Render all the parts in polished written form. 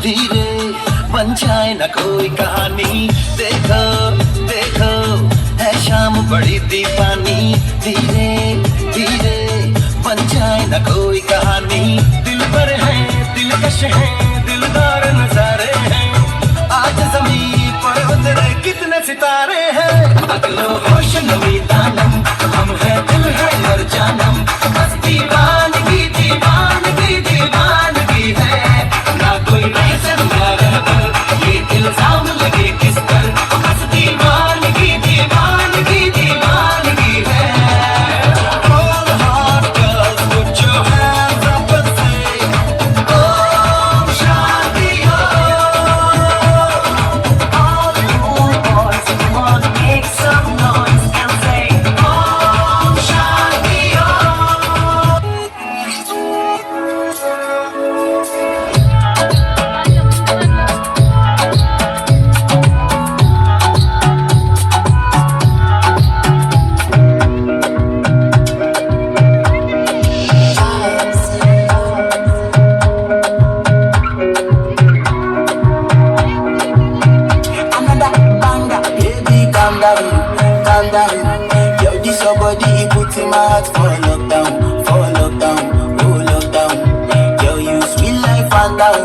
धीरे बन जाए न कोई कहानी। देखो देखो है शाम बड़ी दीवानी। धीरे धीरे बन जाए न कोई कहानी। दिल पर है दिलकश है दिलदार नजारे हैं। आज जमीन पर उतरे कितने सितारे हैं। अगलो होश नमी दानम हम है दिल है और जानम। बस दीवानगी दीवानगी दीवानगी है। ना कोई रहसर ना रहबर ये इल्जाम लगे किस पर। बस दीवानगी दीवानगी दीवानगी है। All the hot girls put your hands up and say Om Shanti Om। All the cool boys who want to make some noise and say Om Shanti Om। Another banger, baby, calm down, calm down. Yo, this your body, it puts in my heart for lockdown, oh lockdown. Yo, you sweet like phantom,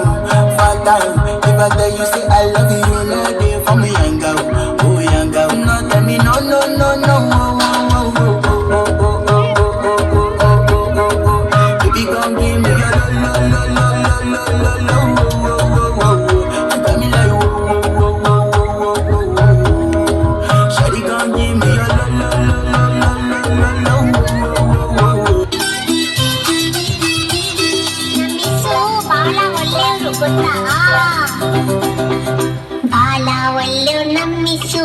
phantom. If I tell you say I love you, you know they for me young girl, oh young girl. No tell me no, no, no, no, oh, oh, oh, oh, oh, oh, oh, oh, oh, oh, oh, oh, oh, oh. Baby, come give me your lo, lo, lo, lo, lo, lo, lo, oh, oh, oh, oh, oh. You got me like oh, oh, oh, oh, oh, oh, oh, oh. Shawty, come give me your lo, lo, lo, lo, lo, lo, lo, lo, oh, oh, oh, oh, oh. ನಮಿಸು ಬಾಳ ಒಳ್ಳೆಯವರು ಗೊತ್ತಾ? ಬಾಳ ಒಳ್ಳೆಯವ್ರು ನಮ್ಮಿಸು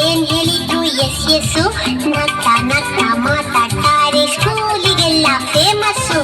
ಏನ್ ಹೇಳಿದ್ರು S S. ನಗ್ತಾ ನಗ್ತಾ ಮಾತಾಡ್ತಾರೆ ಸ್ಕೂಲಿಗೆಲ್ಲ famous.